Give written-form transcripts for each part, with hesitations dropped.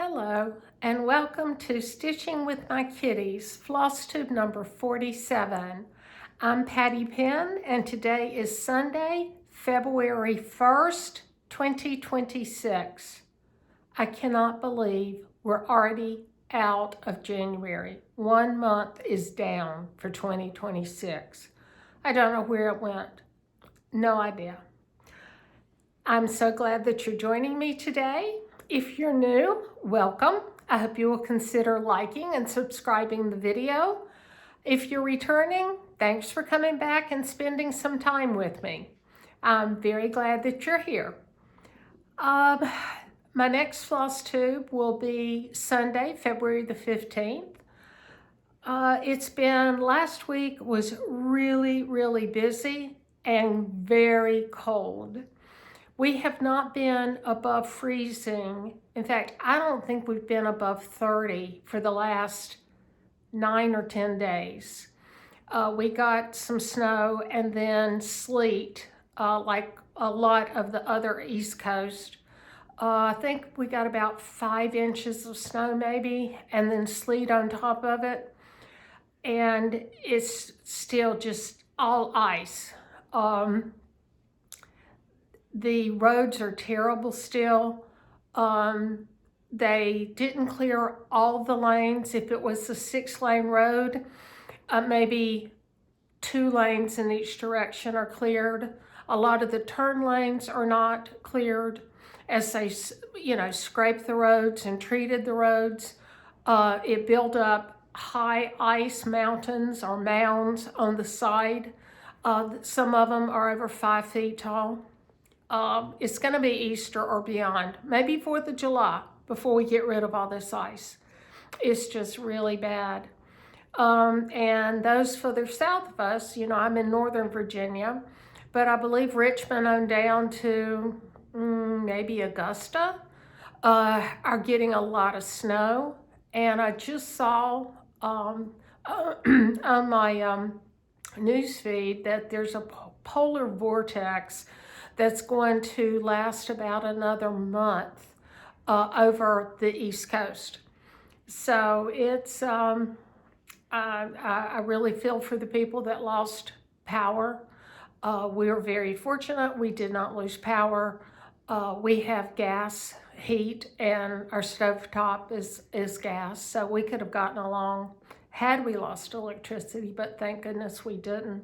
Hello and welcome to Stitching with My Kitties, floss tube number 47. I'm Patty Penn and today is Sunday, February 1st, 2026. I cannot believe we're already out of January. 1 month is down for 2026. I don't know where it went. No idea. I'm so glad that you're joining me today. If you're new, welcome. I hope you will consider liking and subscribing the video. If you're returning, thanks for coming back and spending some time with me. I'm very glad that you're here. My next floss tube will be Sunday, February the 15th. Last week was really busy and very cold. We have not been above freezing. In fact, I don't think we've been above 30 for the last 9 or 10 days. We got some snow and then sleet, like a lot of the other East Coast. I think we got about 5 inches of snow maybe, and then sleet on top of it. And it's still just all ice. The roads are terrible still. They didn't clear all the lanes. If it was a 6-lane road, maybe 2 lanes in each direction are cleared. A lot of the turn lanes are not cleared as they, scraped the roads and treated the roads. It built up high ice mountains or mounds on the side. Some of them are over 5 feet tall. It's going to be Easter or beyond, maybe 4th of July, before we get rid of all this ice. It's just really bad. And those further south of us, I'm in Northern Virginia, but I believe Richmond on down to maybe Augusta are getting a lot of snow. And I just saw on my news feed that there's a polar vortex that's going to last about another month over the East Coast. So it's, I really feel for the people that lost power. We are very fortunate. We did not lose power. We have gas, heat, and our stovetop is gas. So we could have gotten along had we lost electricity, but thank goodness we didn't.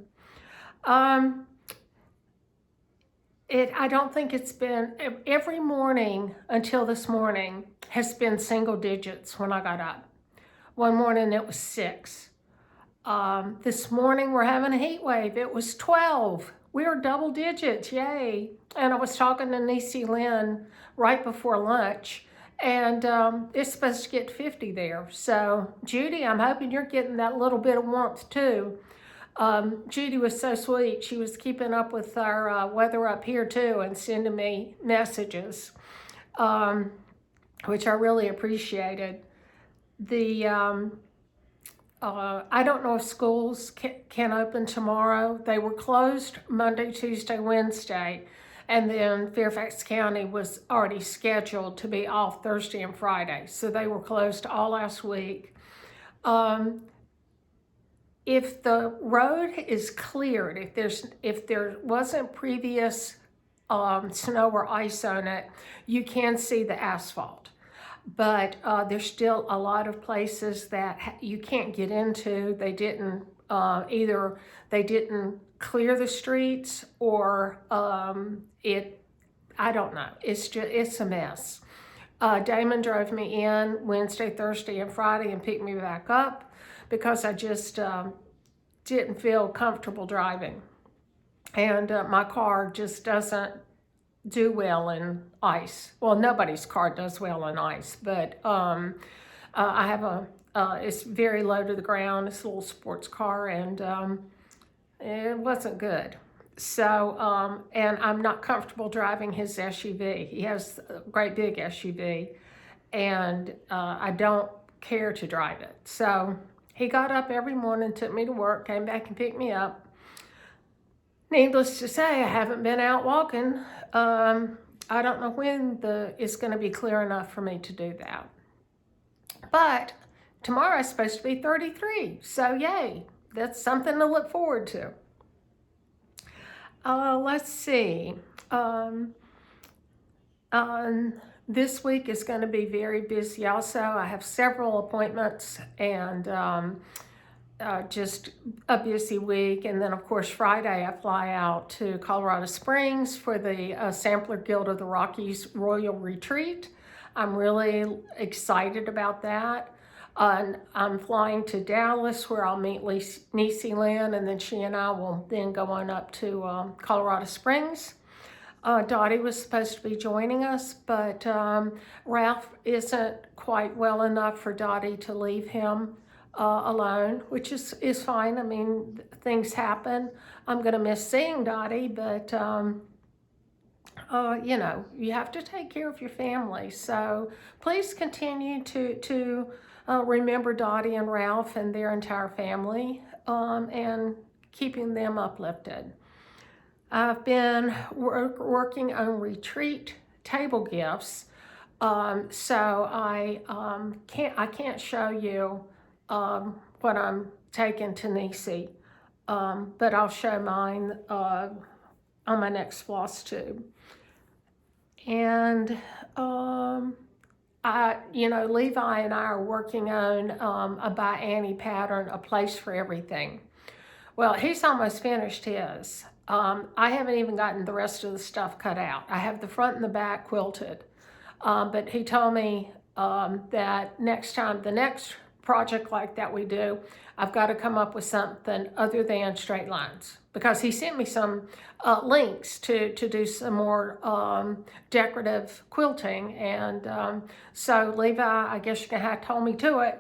I don't think it's been, every morning until this morning has been single digits when I got up. One morning it was 6. This morning we're having a heat wave. It was 12. We are double digits, yay. And I was talking to Niecy Lynn right before lunch, and it's supposed to get 50 there. So Judy, I'm hoping you're getting that little bit of warmth too. Judy was so sweet. She was keeping up with our weather up here too and sending me messages, which I really appreciated. I don't know if schools can open tomorrow. They were closed Monday, Tuesday, Wednesday, and then Fairfax County was already scheduled to be off Thursday and Friday. So they were closed all last week. If the road is cleared, if there wasn't previous snow or ice on it, you can see the asphalt. But there's still a lot of places that you can't get into. They didn't either they didn't clear the streets or I don't know. It's a mess. Damon drove me in Wednesday, Thursday, and Friday and picked me back up, because I just didn't feel comfortable driving. And my car just doesn't do well in ice. Well, nobody's car does well in ice, but I have it's very low to the ground. It's a little sports car, and it wasn't good. So, and I'm not comfortable driving his SUV. He has a great big SUV, and I don't care to drive it. So he got up every morning, took me to work, came back and picked me up. Needless to say, I haven't been out walking. I don't know when it's going to be clear enough for me to do that. But tomorrow is supposed to be 33, so yay, that's something to look forward to. Let's see. This week is going to be very busy also. I have several appointments and just a busy week. And then, of course, Friday I fly out to Colorado Springs for the Sampler Guild of the Rockies Royal Retreat. I'm really excited about that. I'm flying to Dallas where I'll meet Niecy Lynn, and then she and I will then go on up to Colorado Springs. Dottie was supposed to be joining us, but Ralph isn't quite well enough for Dottie to leave him alone, which is fine. I mean, things happen. I'm going to miss seeing Dottie, but you know, you have to take care of your family. So please continue to remember Dottie and Ralph and their entire family and keeping them uplifted. I've been working on retreat table gifts, so I can't show you what I'm taking to Niecy, but I'll show mine on my next floss tube. And you know, Levi and I are working on a by Annie pattern, A Place for Everything. Well, he's almost finished his. I haven't even gotten the rest of the stuff cut out. I have the front and the back quilted. But he told me that next time, the next project like that we do, I've got to come up with something other than straight lines. Because he sent me some links to do some more decorative quilting. And so Levi, I guess you're going to have to hold me to it.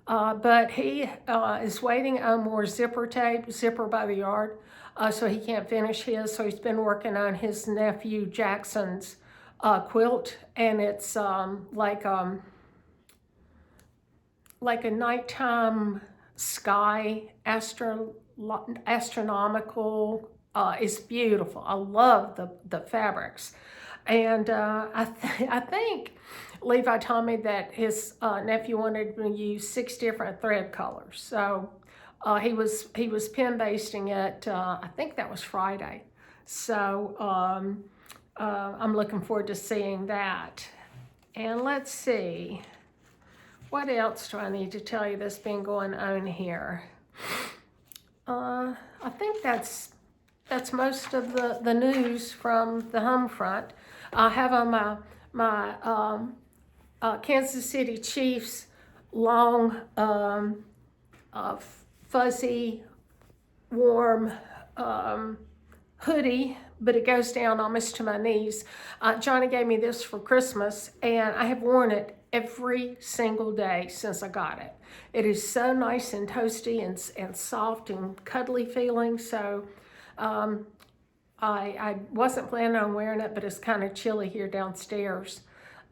But he is waiting on more zipper tape, zipper by the yard. So he can't finish his, so he's been working on his nephew Jackson's quilt, and it's like a nighttime sky, astronomical. It's beautiful. I love the fabrics, and I think Levi told me that his nephew wanted to use 6 different thread colors, so. He was pin basting it, I think that was Friday. So I'm looking forward to seeing that. And let's see, what else do I need to tell you that's been going on here? I think that's most of the news from the home front. I have on my Kansas City Chiefs long fuzzy, warm hoodie, but it goes down almost to my knees. Johnny gave me this for Christmas, and I have worn it every single day since I got it. It is so nice and toasty and soft and cuddly feeling, so I wasn't planning on wearing it, but it's kind of chilly here downstairs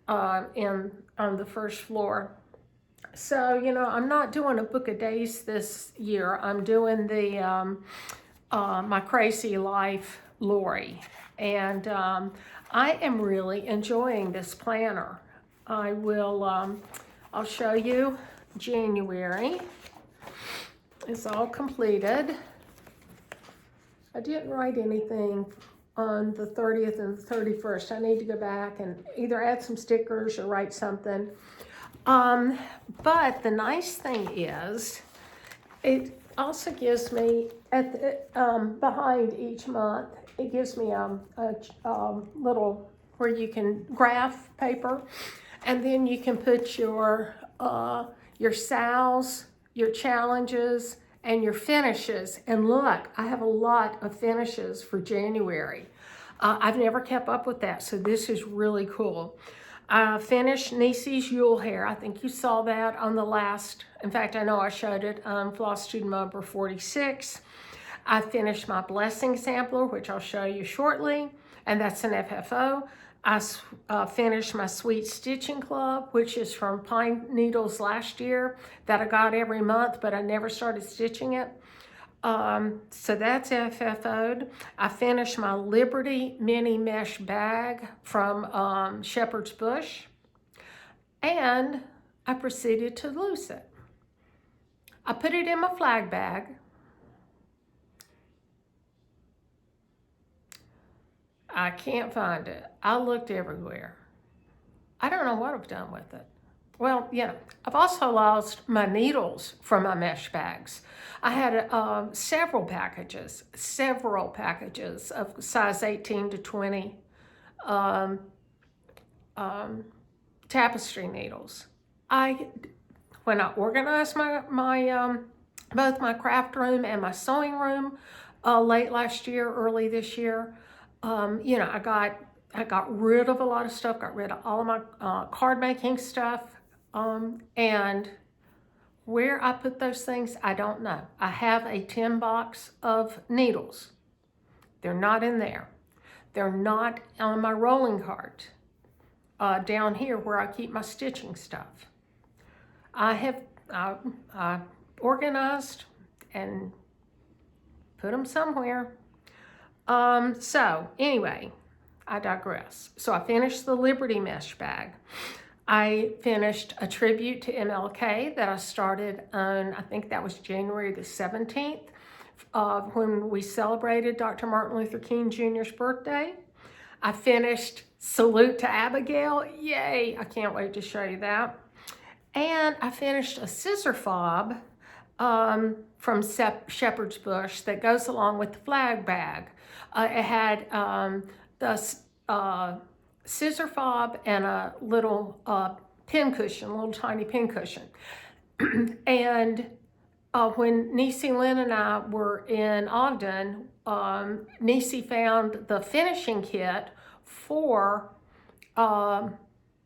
on the first floor. So, you know, I'm not doing a book of days this year. I'm doing the My Crazy Life Lori. And I am really enjoying this planner. I'll show you January. It's all completed. I didn't write anything on the 30th and the 31st. I need to go back and either add some stickers or write something. But the nice thing is, it also gives me behind each month, it gives me a little where you can graph paper, and then you can put your sals, your challenges, and your finishes. And look, I have a lot of finishes for January. I've never kept up with that, so this is really cool. I finished Niecy's Yule hair. I think you saw that on the last, in fact, I know I showed it on Floss Student number 46. I finished my blessing sampler, which I'll show you shortly, and that's an FFO. I finished my Sweet Stitching Club, which is from Pine Needles last year, that I got every month, but I never started stitching it. So that's FFO'd. I finished my Liberty mini mesh bag from Shepherd's Bush. And I proceeded to loose it. I put it in my flag bag. I can't find it. I looked everywhere. I don't know what I've done with it. Well, I've also lost my needles from my mesh bags. I had several packages of size 18 to 20 um, tapestry needles. When I organized my both my craft room and my sewing room late last year, early this year, I got rid of a lot of stuff, got rid of all of my card making stuff, and where I put those things, I don't know. I have a tin box of needles. They're not in there. They're not on my rolling cart down here where I keep my stitching stuff. I have organized and put them somewhere. So anyway, I digress. So I finished the Liberty mesh bag. I finished a tribute to MLK that I started on, I think that was January the 17th, when we celebrated Dr. Martin Luther King Jr.'s birthday. I finished Salute to Abigail. Yay, I can't wait to show you that. And I finished a scissor fob from Shepherd's Bush that goes along with the flag bag. It had the scissor fob and a little pin cushion, a little tiny pin cushion. And when Nisi Lynn and I were in Ogden, Nisi found the finishing kit for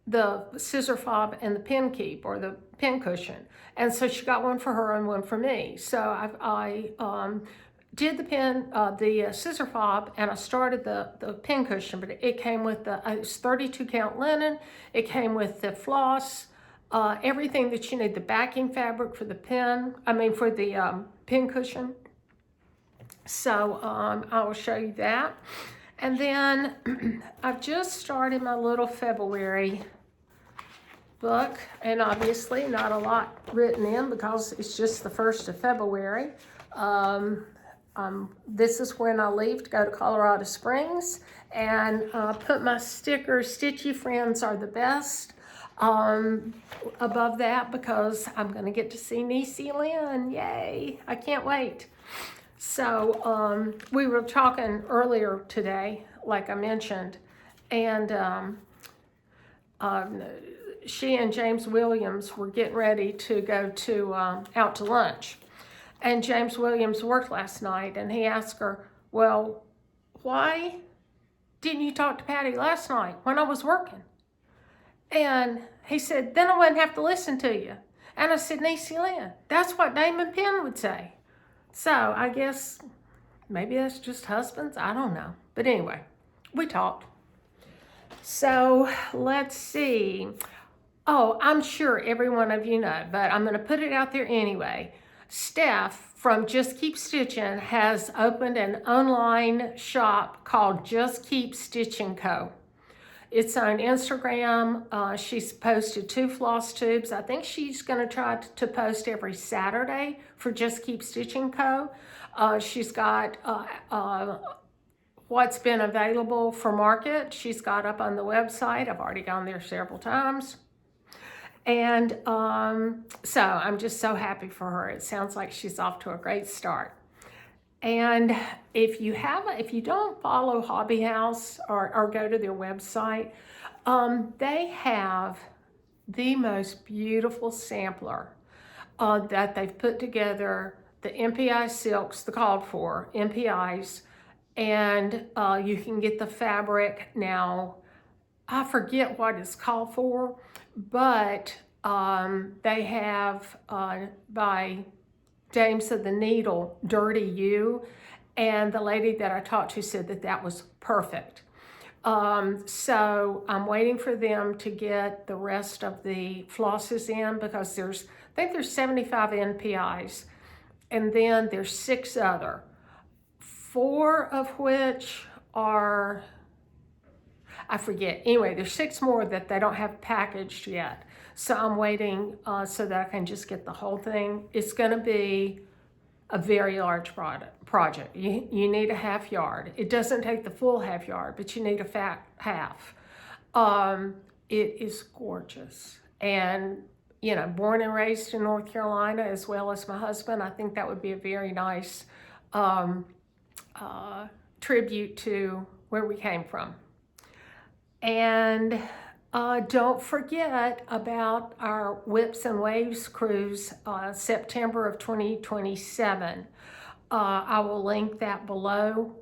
the scissor fob and the pin keep, or the pin cushion. And so she got one for her and one for me. So I did the scissor fob, and I started the pin cushion, but it came with it was 32 count linen. It came with the floss, everything that you need, the backing fabric for the for the pin cushion. So I will show you that. And then I've just started my little February book, and obviously not a lot written in because it's just the 1st of February. This is when I leave to go to Colorado Springs, and put my sticker, Stitchy Friends Are the Best, above that because I'm going to get to see Nisi Lynn. Yay, I can't wait. So we were talking earlier today, like I mentioned, and she and James Williams were getting ready to go out to lunch. And James Williams worked last night, and he asked her, well, why didn't you talk to Patty last night when I was working? And he said, then I wouldn't have to listen to you. And I said, Nisi Lynn, that's what Damon Penn would say. So I guess maybe that's just husbands. I don't know. But anyway, we talked. So let's see. Oh, I'm sure every one of you know, but I'm going to put it out there anyway. Steph from Just Keep Stitching has opened an online shop called Just Keep Stitching Co. It's on Instagram. She's posted 2 floss tubes. I think she's going to try to post every Saturday for Just Keep Stitching Co. She's got what's been available for market. She's got up on the website. I've already gone there several times. And so I'm just so happy for her. It sounds like she's off to a great start. And if you don't follow Hobby House or go to their website, they have the most beautiful sampler that they've put together, the MPI silks, the called for MPIs, and you can get the fabric now. I forget what it's called for, but they have by Dames of the Needle, Dirty You, and the lady that I talked to said that was perfect. So I'm waiting for them to get the rest of the flosses in because I think there's 75 NPIs, and then there's 6 other, 4 of which are, I forget. Anyway, there's 6 more that they don't have packaged yet. So I'm waiting so that I can just get the whole thing. It's going to be a very large project. You need a half yard. It doesn't take the full half yard, but you need a fat half. It is gorgeous. And, you know, born and raised in North Carolina as well as my husband, I think that would be a very nice tribute to where we came from. And don't forget about our Whips and Waves cruise, September of 2027. I will link that below.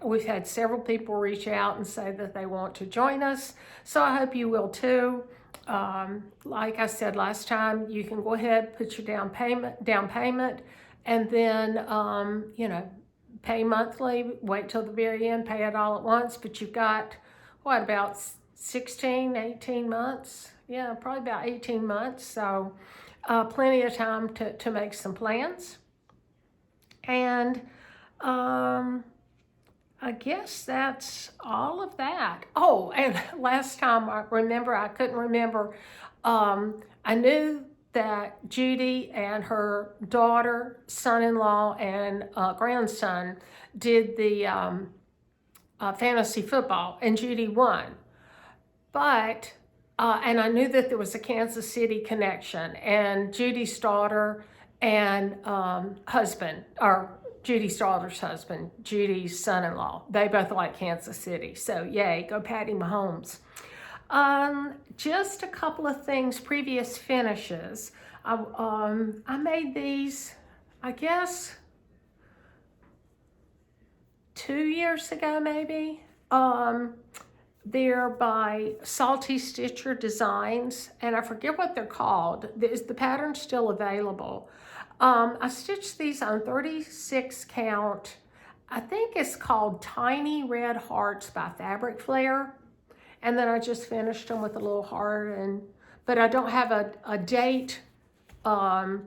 We've had several people reach out and say that they want to join us, so I hope you will too. Like I said last time, you can go ahead, put your down payment, and then you know, pay monthly. Wait till the very end, pay it all at once. But you've got what, about 16, 18 months? Yeah, probably about 18 months. So plenty of time to make some plans. And I guess that's all of that. Oh, and last time I couldn't remember. I knew that Judy and her daughter, son-in-law, and grandson did the fantasy football, and Judy won. But, and I knew that there was a Kansas City connection, and Judy's daughter and husband, or Judy's daughter's husband, Judy's son-in-law, they both like Kansas City. So yay, go Patty Mahomes. Just a couple of things, previous finishes. I made these, I guess, 2 years ago maybe. They're by Salty Stitcher Designs, and I forget what they're called. Is the pattern still available? I stitched these on 36 count. I think it's called Tiny Red Hearts by Fabric Flair. And then I just finished them with a little heart, but I don't have a date pin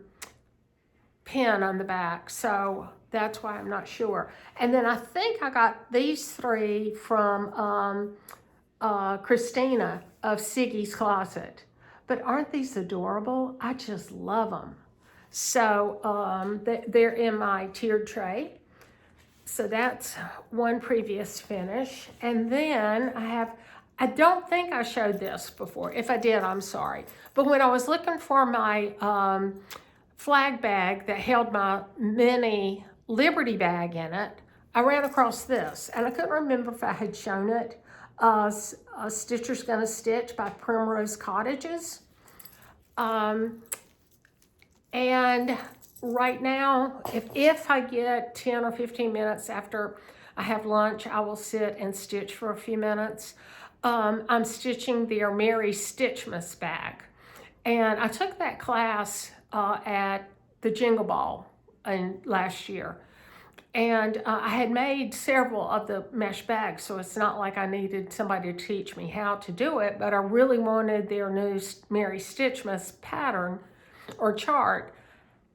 on the back, so that's why I'm not sure. And then I think I got these 3 from Christina of Siggy's Closet. But aren't these adorable? I just love them. So they're in my tiered tray. So that's one previous finish. And then I don't think I showed this before. If I did, I'm sorry. But when I was looking for my flag bag that held my mini Liberty bag in it, I ran across this. And I couldn't remember if I had shown it. Stitcher's Gonna Stitch by Primrose Cottages. And right now, if I get 10 or 15 minutes after I have lunch, I will sit and stitch for a few minutes. I'm stitching their Mary Stitchmas bag. And I took that class at the Jingle Ball last year. And I had made several of the mesh bags, so it's not like I needed somebody to teach me how to do it, but I really wanted their new Mary Stitchmas pattern or chart.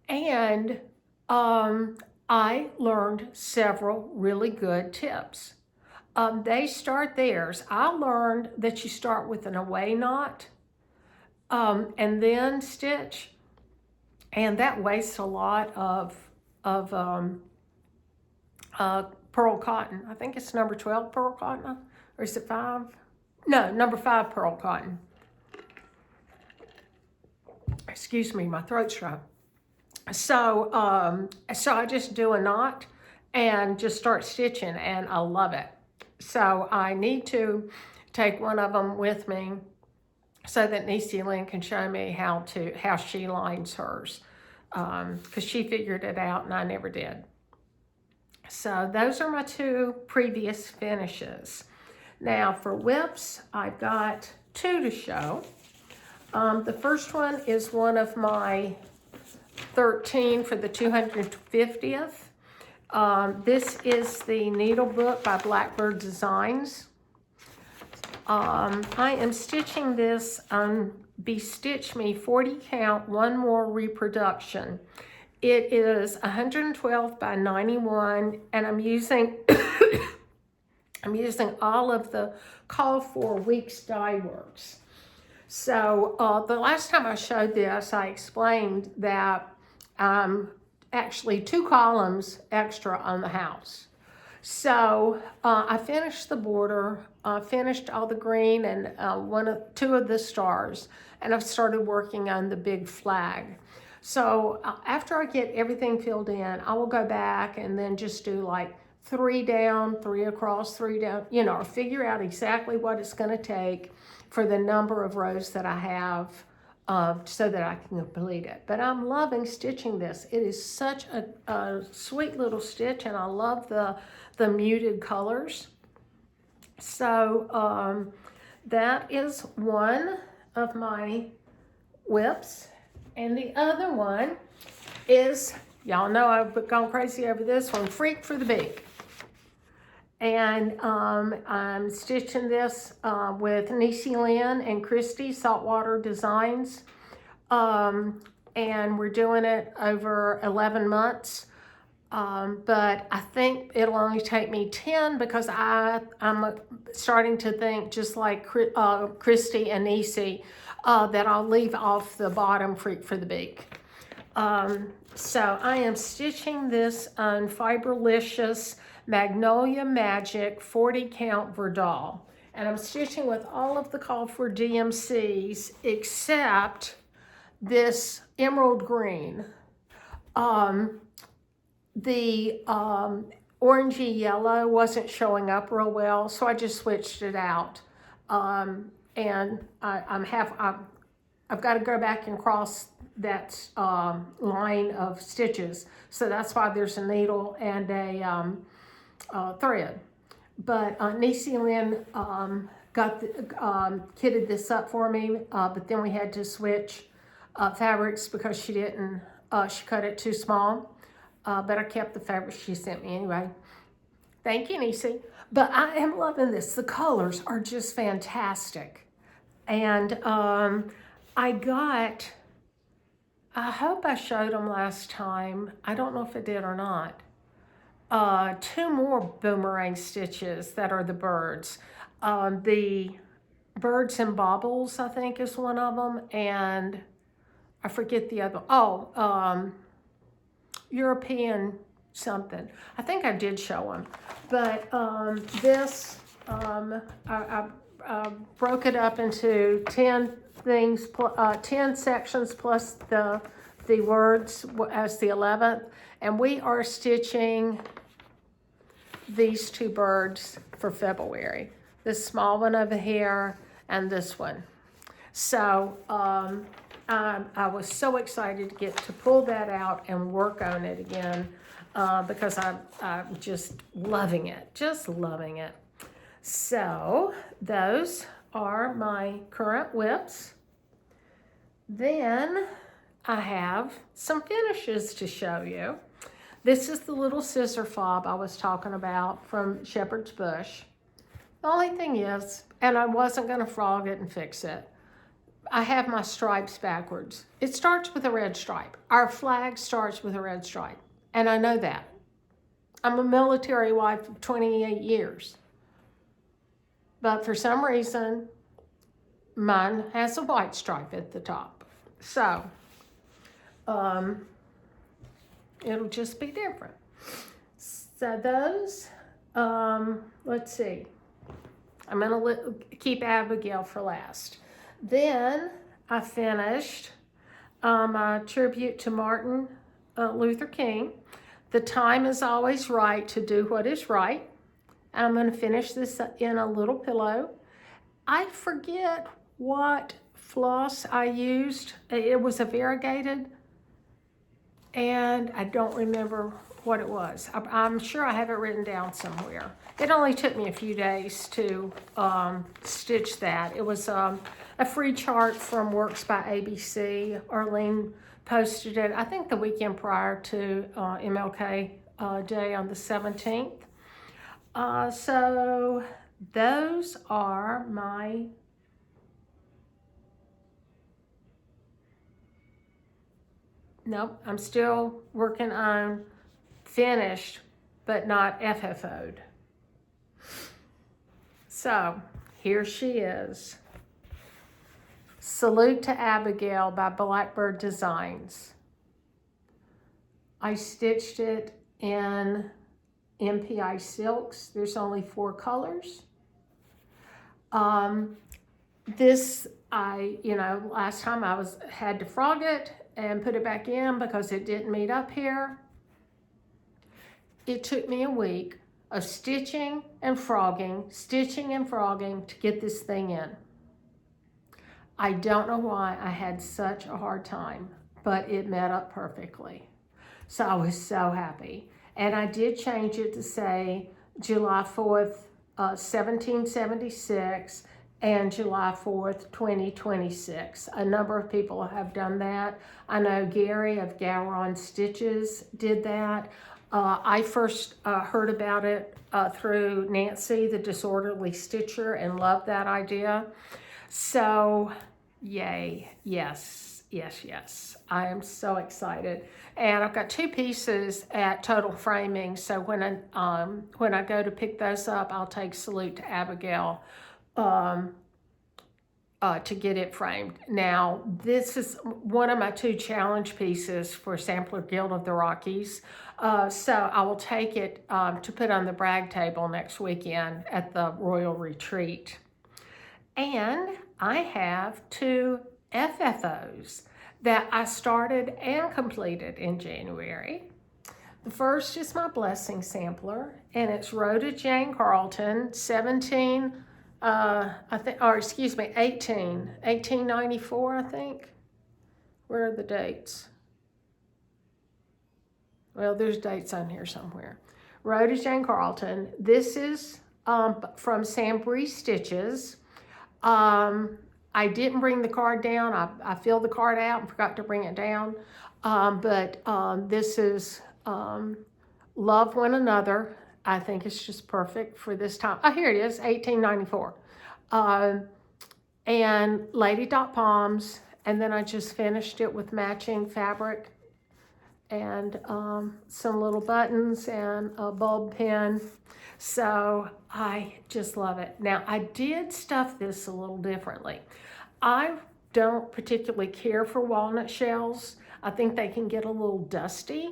And I learned several really good tips. They start theirs. I learned that you start with an away knot and then stitch, and that wastes a lot of pearl cotton. I think it's number 12 pearl cotton, or is it 5? No, number 5 pearl cotton. Excuse me, my throat's dry. So I just do a knot and just start stitching, and I love it. So I need to take one of them with me so that Niecy Lynn can show me how she lines hers, because she figured it out and I never did. So those are my 2 previous finishes. Now for whips, I've got 2 to show. The first one is one of my 13 for the 250th. This is the Needle Book by Blackbird Designs. I am stitching this on Bestitch Me 40 count, one more reproduction. It is 112 by 91, and I'm using I'm using all of the call for weeks dye works. So the last time I showed this, I explained that actually 2 columns extra on the house. So I finished the border, finished all the green and 2 of the stars, and I've started working on the big flag. So after I get everything filled in, I will go back and then just do like 3 down, 3 across, 3 down, or figure out exactly what it's going to take for the number of rows that I have so that I can complete it. But I'm loving stitching this. It is such a sweet little stitch, and I love the muted colors. So that is one of my whips. And the other one is, y'all know I've gone crazy over this one, Freak for the Beak. And I'm stitching this with Nisi Lynn and Kristi Saltwater Designs. And we're doing it over 11 months. But I think it'll only take me 10 because I'm starting to think, just like Kristi and Nisi, that I'll leave off the bottom Freak for the Beak. So I am stitching this on Fiberlicious Magnolia Magic 40 count Verdal. And I'm stitching with all of the call for DMCs except this emerald green. The orangey yellow wasn't showing up real well, so I just switched it out. And I've got to go back and cross that line of stitches, so that's why there's a needle and a thread. But Nisi Lynn kitted this up for me, but then we had to switch fabrics because she didn't, she cut it too small. But I kept the fabric she sent me anyway. Thank you, Nisi. But I am loving this. The colors are just fantastic. And I hope I showed them last time. I don't know if I did or not. 2 more boomerang stitches that are the birds. The birds and baubles, I think, is one of them. And I forget the other. European something. I think I did show them. But this, I broke it up into 10 things, 10 sections plus the words as the 11th. And we are stitching these 2 birds for February. This small one over here and this one. So I was so excited to get to pull that out and work on it again because I'm just loving it, So those are my current whips. Then I have some finishes to show you. This is the little scissor fob I was talking about from Shepherd's Bush. The only thing is, and I wasn't going to frog it and fix it, I have my stripes backwards. It starts with a red stripe. Our flag starts with a red stripe, and I know that. I'm a military wife of 28 years. But for some reason, mine has a white stripe at the top. So, it'll just be different. So those, let's see. I'm going to keep Abigail for last. Then I finished my tribute to Martin Luther King. The time is always right to do what is right. And I'm going to finish this in a little pillow. I forget what floss I used. It was a variegated, and I don't remember what it was. I'm sure I have it written down somewhere. It only took me a few days to stitch that. It was a free chart from Works by ABC. Arlene posted it, I think the weekend prior to MLK Day on the 17th. So those are my nope, I'm still working on finished, but not FFO'd. So here she is. Salute to Abigail by Blackbird Designs. I stitched it in MPI silks. There's only 4 colors. Last time I had to frog it and put it back in because it didn't meet up here. It took me a week of stitching and frogging to get this thing in. I don't know why I had such a hard time, but it met up perfectly. So I was so happy. And I did change it to say July 4th, 1776 and July 4th, 2026. A number of people have done that. I know Gary of Gowron Stitches did that. I first heard about it through Nancy, the Disorderly Stitcher, and loved that idea. So, yay, yes, yes, yes. I am so excited. And I've got 2 pieces at Total Framing, so when I go to pick those up, I'll take Salute to Abigail to get it framed. Now, this is one of my 2 challenge pieces for Sampler Guild of the Rockies. So I will take it to put on the brag table next weekend at the Royal Retreat. And I have 2 FFOs that I started and completed in January. The first is my Blessing Sampler, and it's Rhoda Jane Carlton, 1894, I think. Where are the dates? Well, there's dates on here somewhere. Rhoda Jane Carlton. This is from Sam Bree Stitches. I didn't bring the card down. I filled the card out and forgot to bring it down. This is Love One Another. I think it's just perfect for this time. Oh, here it is, 1894. And Lady Dot Palms. And then I just finished it with matching fabric and some little buttons and a bulb pin. So I just love it. Now, I did stuff this a little differently. I don't particularly care for walnut shells. I think they can get a little dusty.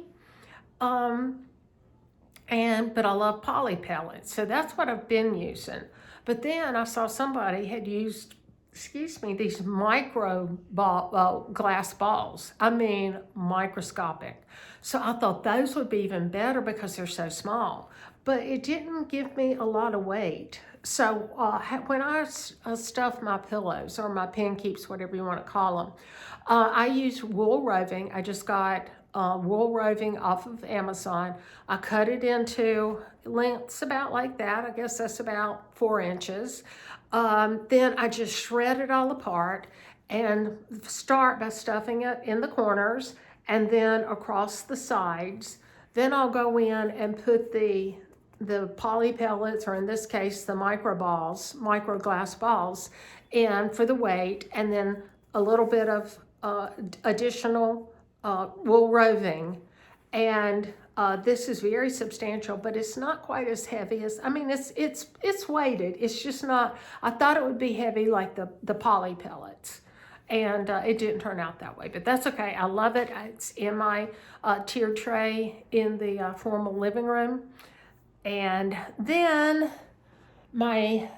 But I love poly pellets, so that's what I've been using. But then I saw somebody had used, these micro glass balls. I mean, microscopic. So I thought those would be even better because they're so small. But it didn't give me a lot of weight. So when I stuff my pillows or my pen keeps, whatever you want to call them, I use wool roving. I just got wool roving off of Amazon. I cut it into lengths about like that. I guess that's about 4 inches. Then I just shred it all apart and start by stuffing it in the corners and then across the sides. Then I'll go in and put the poly pellets, or in this case, the micro glass balls, in for the weight, and then a little bit of additional wool roving. And this is very substantial, but it's not quite as heavy as, it's weighted. It's just not, I thought it would be heavy like the poly pellets. And it didn't turn out that way, but that's okay. I love it. It's in my tiered tray in the formal living room. And then my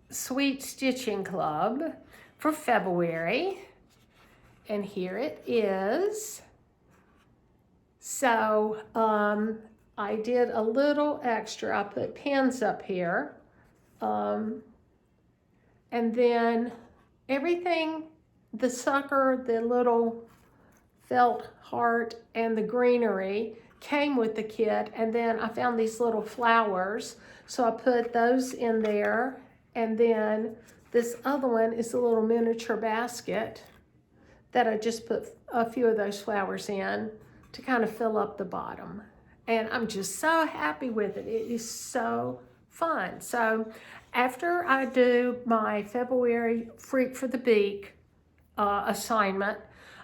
Sweet Stitching Club for February. And here it is. So I did a little extra. I put pins up here. And then everything, the sucker, the little felt heart, and the greenery came with the kit. And then I found these little flowers. So I put those in there. And then this other one is a little miniature basket that I just put a few of those flowers in to kind of fill up the bottom. And I'm just so happy with it. It is so fun. So after I do my February Freak for the Beak assignment,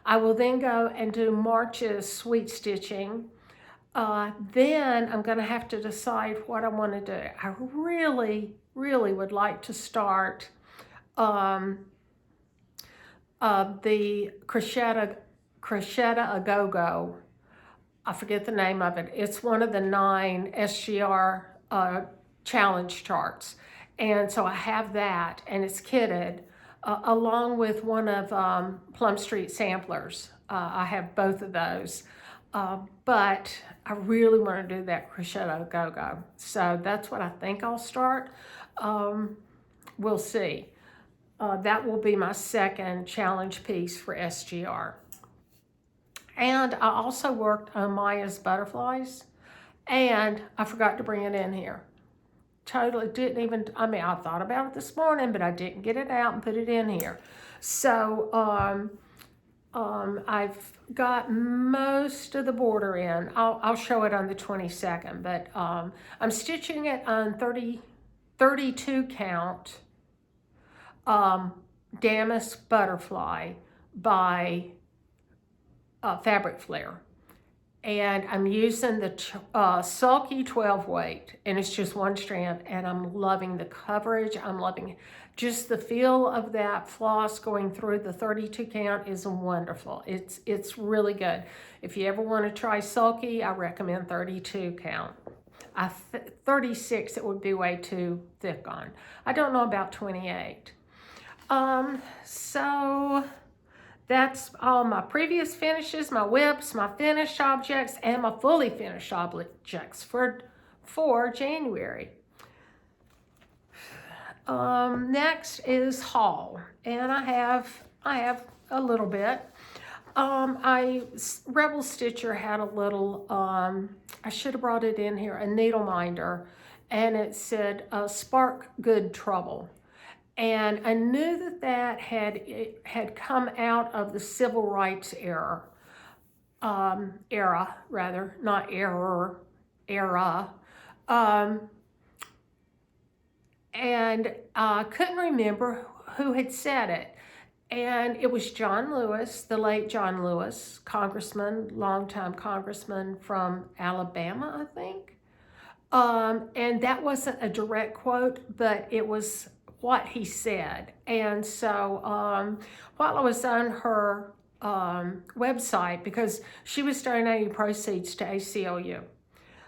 I will then go and do March's Sweet Stitching. Then I'm gonna have to decide what I wanna do. I really really would like to start the Crocetta A Go-Go. I forget the name of it. It's one of the 9 SGR challenge charts. And so I have that, and it's kitted, along with one of Plum Street Samplers. I have both of those. But I really want to do that Crocetta Go-Go. So that's what I think I'll start. We'll see. That will be my second challenge piece for SGR. And I also worked on Maya's butterflies, and I forgot to bring it in here. Totally didn't even, I mean, I thought about it this morning, but I didn't get it out and put it in here. So I've got most of the border in. I'll show it on the 22nd, but I'm stitching it on 32 count damask butterfly by Fabric Flare. And I'm using the Sulky 12 weight, and it's just one strand, and I'm loving the coverage. I'm loving just the feel of that floss going through the 32 count is wonderful. It's really good. If you ever want to try Sulky, I recommend 32 count. 36 it would be way too thick on. I don't know about 28. So that's all my previous finishes, my whips, my finished objects, and my fully finished objects for January. Next is haul, and I have a little bit. Rebel Stitcher had a little, I should have brought it in here, a needle minder, and it said Spark Good Trouble. And I knew that had come out of the civil rights era, not error, era. And I couldn't remember who had said it. And it was John Lewis, the late John Lewis, longtime congressman from Alabama, I think. And that wasn't a direct quote, but it was what he said. And so while I was on her website, because she was donating proceeds to ACLU,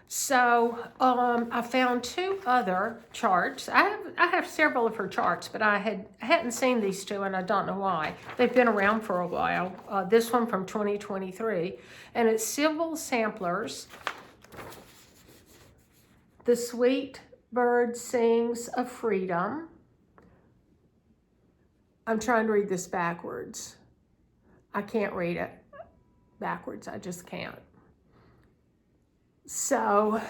so I found 2 other charts. I have several of her charts, but I hadn't seen these 2, and I don't know why. They've been around for a while. This one from 2023, and it's Civil Samplers. The Sweet Bird Sings of Freedom. I'm trying to read this backwards. I can't read it backwards. I just can't. So,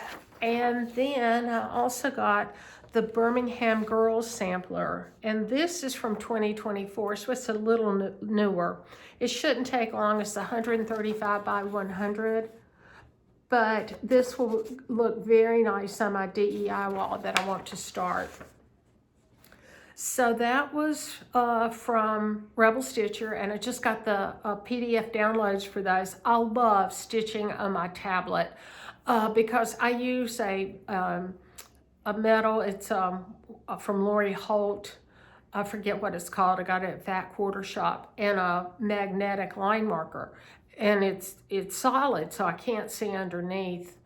and then I also got the Birmingham Girls Sampler. And this is from 2024, so it's a little newer. It shouldn't take long. It's 135 by 100. But this will look very nice on my DEI wall that I want to start. So that was from Rebel Stitcher, and I just got the PDF downloads for those. I love stitching on my tablet because I use a metal. It's from Lori Holt. I forget what it's called. I got it at Fat Quarter Shop, and a magnetic line marker. And it's solid, so I can't see underneath.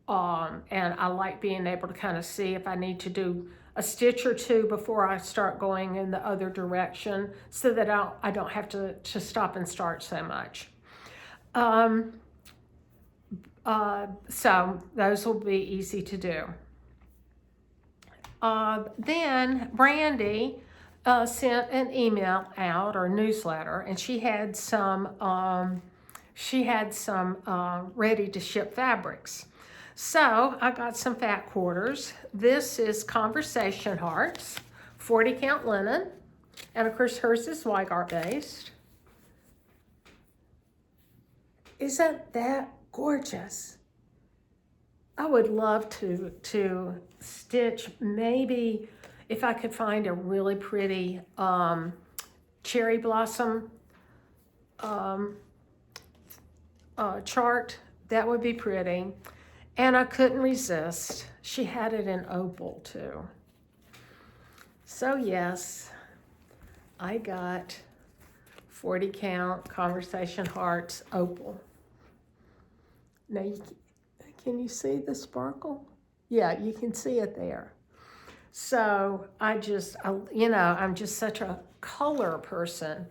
And I like being able to kind of see if I need to do a stitch or 2 before I start going in the other direction, so that I don't have to stop and start so much. So those will be easy to do. Then Brandy sent an email out, or newsletter, and she had some ready to ship fabrics. So I got some fat quarters. This is Conversation Hearts, 40 count linen. And of course hers is Weigart based. Isn't that gorgeous? I would love to stitch, maybe if I could find a really pretty cherry blossom chart. That would be pretty. And I couldn't resist. She had it in opal too. So yes, I got 40 count Conversation Hearts Opal. Now, can you see the sparkle? Yeah, you can see it there. So I'm just such a color person.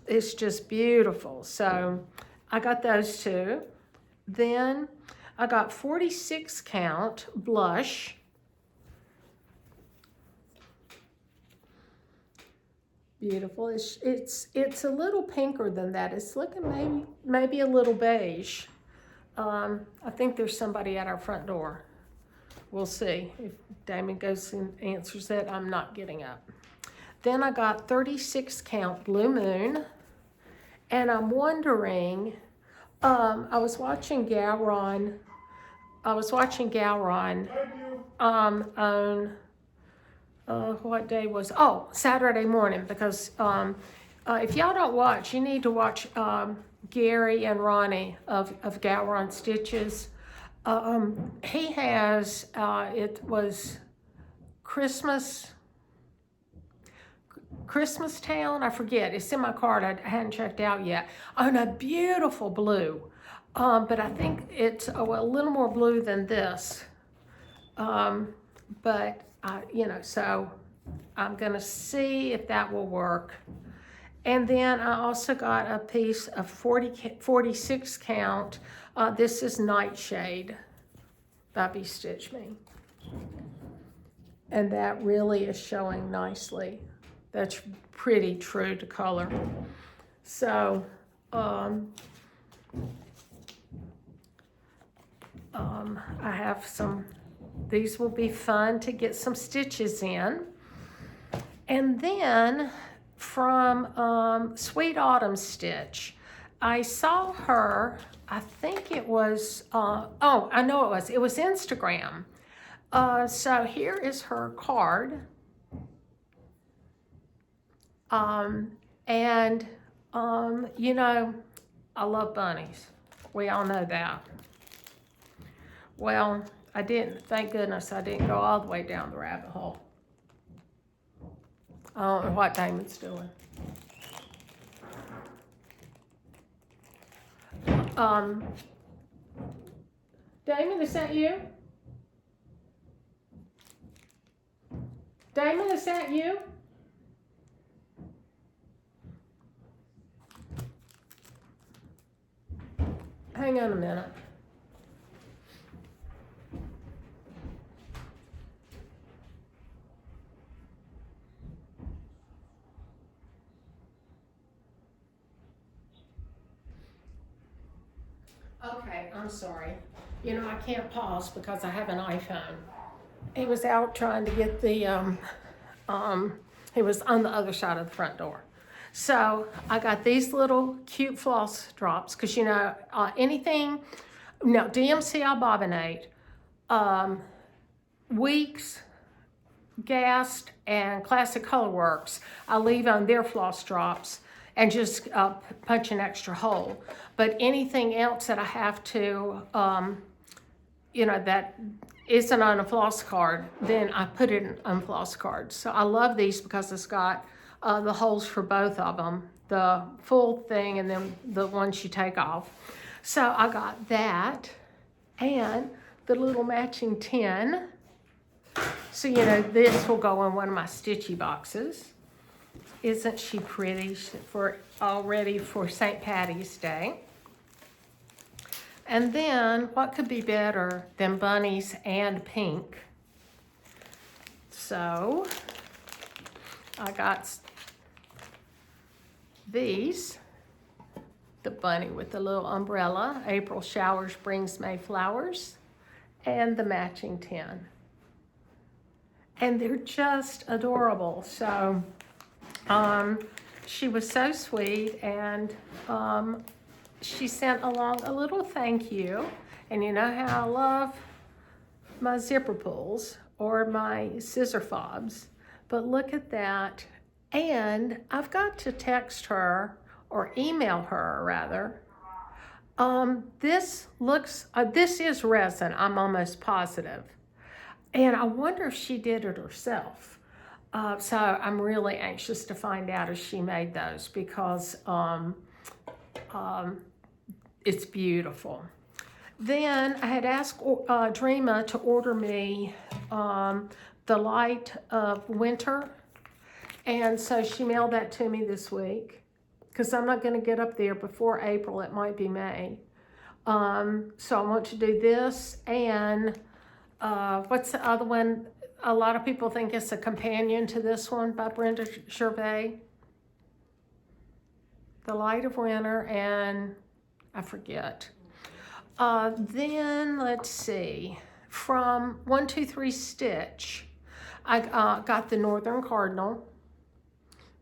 It's just beautiful. So I got those two. Then I got 46 count blush. Beautiful. It's a little pinker than that. It's looking maybe a little beige. I think there's somebody at our front door. We'll see. If Damon goes and answers it, I'm not getting up. Then I got 36 count Blue Moon. And I'm wondering, I was watching Gowron on what day was, Saturday morning, because if y'all don't watch, you need to watch Gary and Ronnie of Gowron Stitches. He has, it was Christmas Town, I forget, it's in my card, I hadn't checked out yet, on a beautiful blue. But I think it's a little more blue than this. But so I'm gonna see if that will work. And then I also got a piece of 46 count. This is Nightshade by Be Stitch Me. And that really is showing nicely. That's pretty true to color. So, I have some, these will be fun to get some stitches in. And then from Sweet Autumn Stitch, I saw her, I think it was, I know it was Instagram. So here is her card. I love bunnies. We all know that. Well, thank goodness I didn't go all the way down the rabbit hole. I don't know what Damon's doing. Damon, is that you? Damon, is that you? Hang on a minute. Okay, I'm sorry. I can't pause because I have an iPhone. He was out trying to get the, he was on the other side of the front door. So I got these little cute floss drops because, anything, DMC I bobbinate, Weeks, Gast, and Classic Colorworks, I leave on their floss drops and just punch an extra hole. But anything else that I have to, that isn't on a floss card, then I put it on floss cards. So I love these because it's got the holes for both of them, the full thing and then the ones you take off. So I got that and the little matching tin. So, this will go in one of my stitchy boxes. Isn't she pretty already for St. Patty's Day? And then, what could be better than bunnies and pink? So, I got these. The bunny with the little umbrella, April showers brings May flowers, and the matching tin. And they're just adorable. So, she was so sweet, and she sent along a little thank you. And you know how I love my zipper pulls or my scissor fobs, but look at that. And I've got to text her or email her rather. This is resin, I'm almost positive. And I wonder if she did it herself. So I'm really anxious to find out if she made those because it's beautiful. Then I had asked Dreama to order me the Light of Winter, and so she mailed that to me this week because I'm not going to get up there before April. It might be May. So I want to do this, and what's the other one? A lot of people think it's a companion to this one by Brenda Gervais. The Light of Winter, and I forget. Then let's see. From 123 Stitch, I got the Northern Cardinal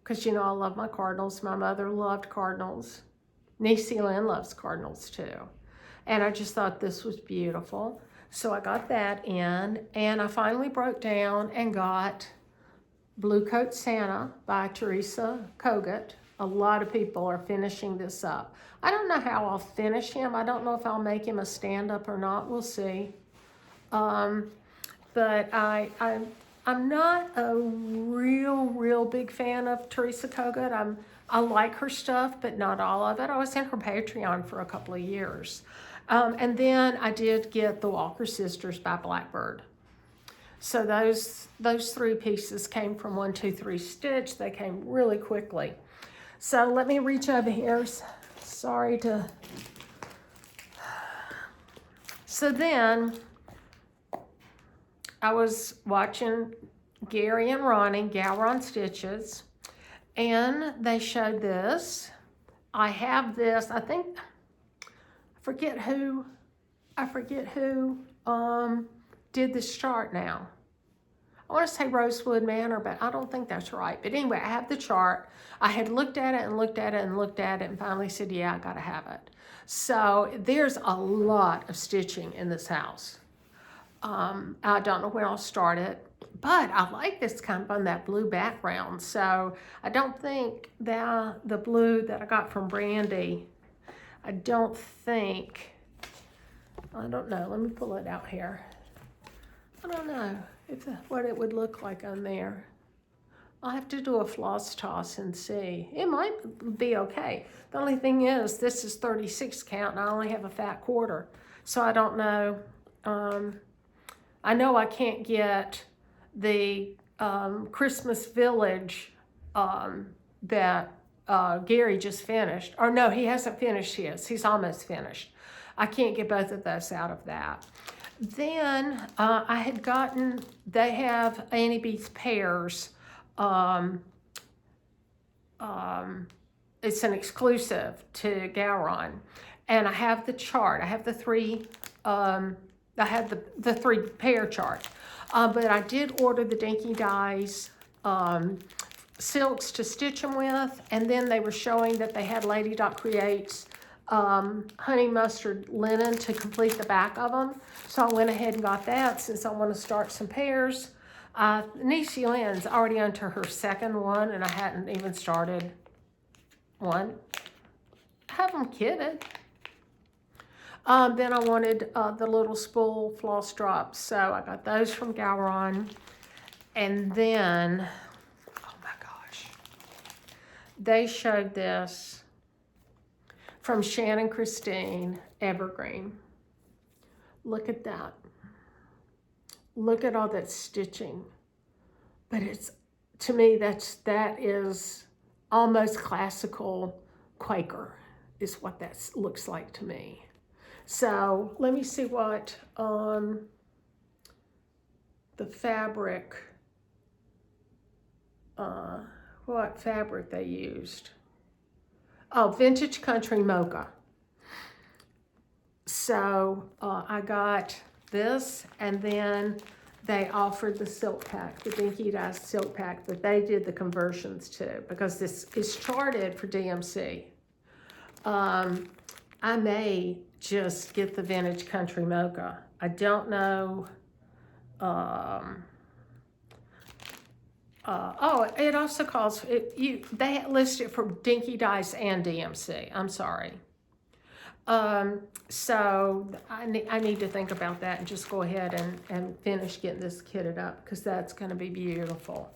because you know I love my cardinals. My mother loved cardinals. Niecy Lynn loves cardinals too, and I just thought this was beautiful. So I got that in, and I finally broke down and got Blue Coat Santa by Teresa Kogut. A lot of people are finishing this up. I don't know how I'll finish him. I don't know if I'll make him a stand-up or not. We'll see. But I'm not a real big fan of Teresa Kogut. I like her stuff, but not all of it. I was in her Patreon for a couple of years. And then I did get the Walker Sisters by Blackbird. So those three pieces came from 123 Stitch. They came really quickly. So let me reach over here. Sorry to... So then I was watching Gary and Ronnie, Gowron Stitches, and they showed this. I have this, I think, I forget who did this chart now. I want to say Rosewood Manor, but I don't think that's right. But anyway, I have the chart. I had looked at it and looked at it and looked at it and finally said, yeah, I got to have it. So there's a lot of stitching in this house. I don't know when I'll start it, but I like this kind of on that blue background. So I don't think that the blue that I got from Brandy, I don't know. Let me pull it out here. I don't know what it would look like on there. I'll have to do a floss toss and see. It might be okay. The only thing is, this is 36 count and I only have a fat quarter. So I don't know. I know I can't get the Christmas Village that Gary just finished. Or no, he hasn't finished his. He's almost finished. I can't get both of those out of that. Then I had gotten, they have Annie B's Pairs. It's an exclusive to Gowron. And I have the chart. I have the three, I have the three pair chart. But I did order the Dinky Dyes silks to stitch them with. And then they were showing that they had Lady Dot Creates honey mustard linen to complete the back of them. So I went ahead and got that since I want to start some pairs. Niecy Lynn's already onto her second one and I hadn't even started one. I have them kitted. Then I wanted the little spool floss drops, so I got those from Gowron. And then, oh my gosh, they showed this from Shannon Christine Evergreen. Look at that. Look at all that stitching. But it's, to me, that is almost classical Quaker is what that looks like to me. So let me see what the fabric, what fabric they used. Oh, Vintage Country Mocha. So I got this, and then they offered the silk pack, the Dinky Dyes silk pack that they did the conversions to, because this is charted for DMC. I may just get the Vintage Country Mocha. I don't know. Oh, it also calls it. They list it for Dinky Dyes and DMC. I'm sorry. So I need to think about that and just go ahead and finish getting this kitted up because that's going to be beautiful.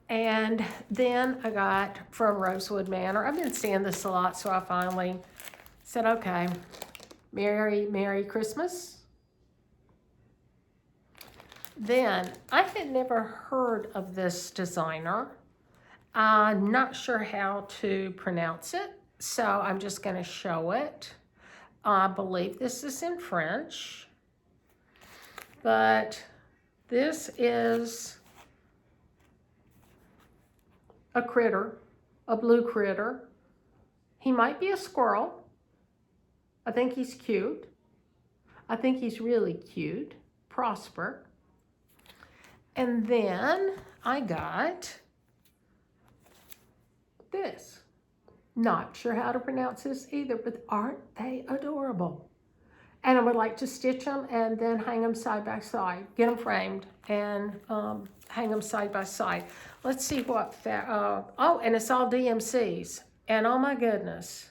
And then I got from Rosewood Manor. I've been seeing this a lot, so I finally said, okay, Merry Christmas. Then I had never heard of this designer. I'm not sure how to pronounce it, so I'm just going to show it. I believe this is in French, but this is a critter, a blue critter. He might be a squirrel. I think he's cute. I think he's really cute. Prosper. And then I got this. Not sure how to pronounce this either, but aren't they adorable? And I would like to stitch them and then hang them side by side. Get them framed and hang them side by side. Let's see what, oh, and it's all DMCs. And oh my goodness.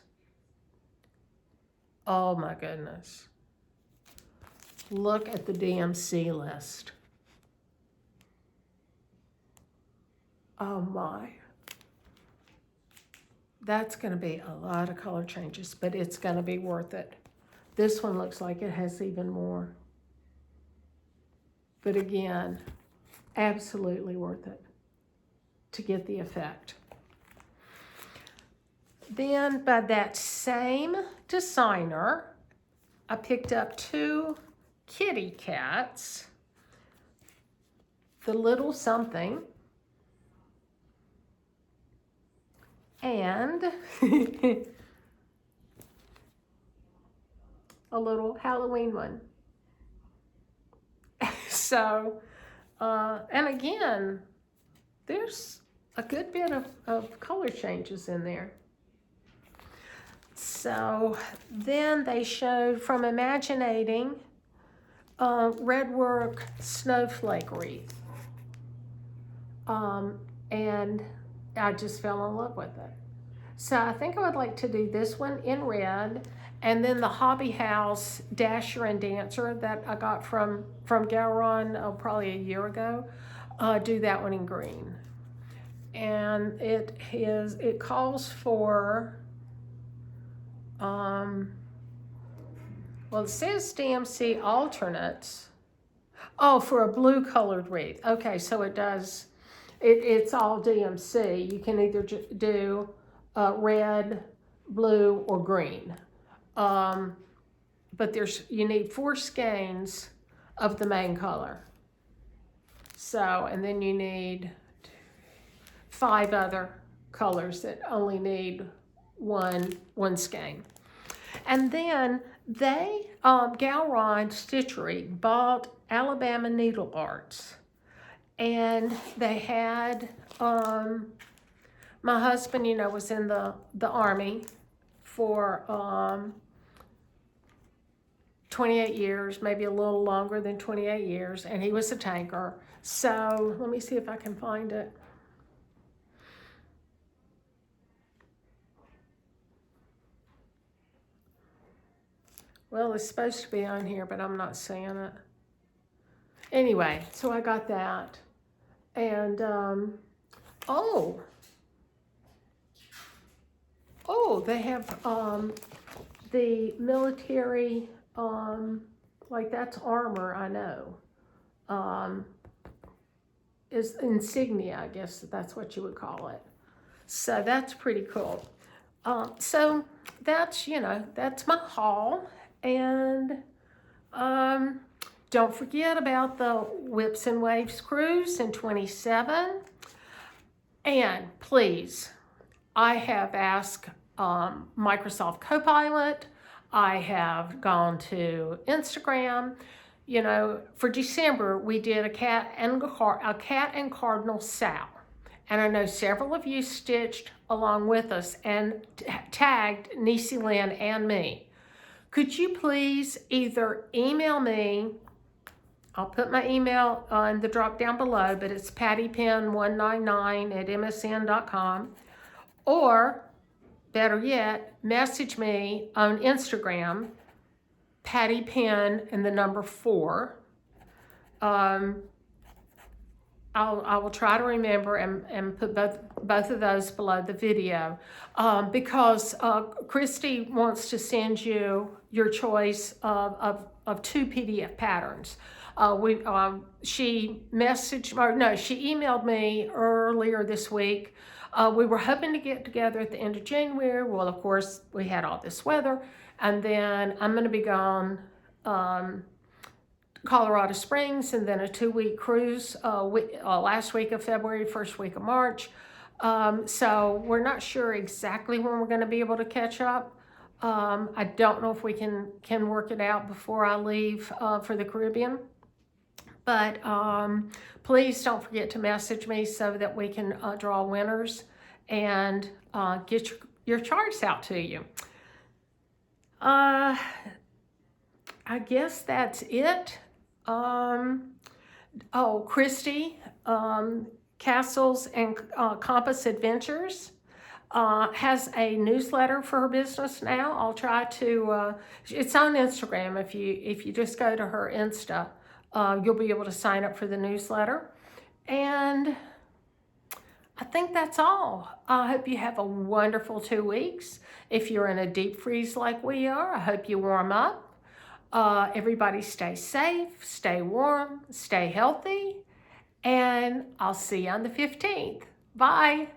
Oh my goodness. Look at the DMC list. Oh my. That's going to be a lot of color changes, but it's going to be worth it. This one looks like it has even more. But again, absolutely worth it to get the effect. Then by that same designer, I picked up 2 kitty cats. The Little Something. And a little Halloween one. So, and again, there's a good bit of color changes in there. So then they showed from Imaginating Redwork Snowflake Wreath. And I just fell in love with it. So I think I would like to do this one in red, and then the Hobby House Dasher and Dancer that I got from Gowron probably a year ago, do that one in green. And it calls for, well, it says DMC alternates. Oh, for a blue colored wreath. Okay, so it does, it's all DMC. You can either do red, blue, or green. But you need 4 skeins of the main color. So, and then you need 5 other colors that only need one skein. And then they, Gowron Stitchery bought Alabama Needle Arts. And they had, my husband, was in the Army for 28 years, maybe a little longer than 28 years, and he was a tanker. So let me see if I can find it. Well, it's supposed to be on here, but I'm not seeing it. Anyway, so I got that. And, they have the military, like that's armor, I know. Is insignia, I guess that's what you would call it. So that's pretty cool. So that's, that's my haul. And don't forget about the Whips and Waves cruise in 27. And please, I have asked Microsoft Copilot. I have gone to Instagram. For December, we did a cat and cardinal sow. And I know several of you stitched along with us and tagged Niecy Lynn and me. Could you please either email me, I'll put my email in the drop down below, but it's pattypen199@msn.com, or better yet, message me on Instagram, pattypen and the number 4. I will try to remember and put both of those below the video, because Kristi wants to send you your choice of 2 PDF patterns. She messaged, or no, she emailed me earlier this week. We were hoping to get together at the end of January. Well, of course, we had all this weather, and then I'm going to be gone Colorado Springs, and then a 2-week cruise last week of February, first week of March. So we're not sure exactly when we're going to be able to catch up. I don't know if we can work it out before I leave for the Caribbean. But please don't forget to message me so that we can draw winners and get your charts out to you. I guess that's it. Kristi, Castles and Compass Adventures has a newsletter for her business now. I'll try to, it's on Instagram. If you just go to her Insta, you'll be able to sign up for the newsletter. And I think that's all. I hope you have a wonderful 2 weeks. If you're in a deep freeze like we are, I hope you warm up. Everybody stay safe, stay warm, stay healthy, and I'll see you on the 15th. Bye.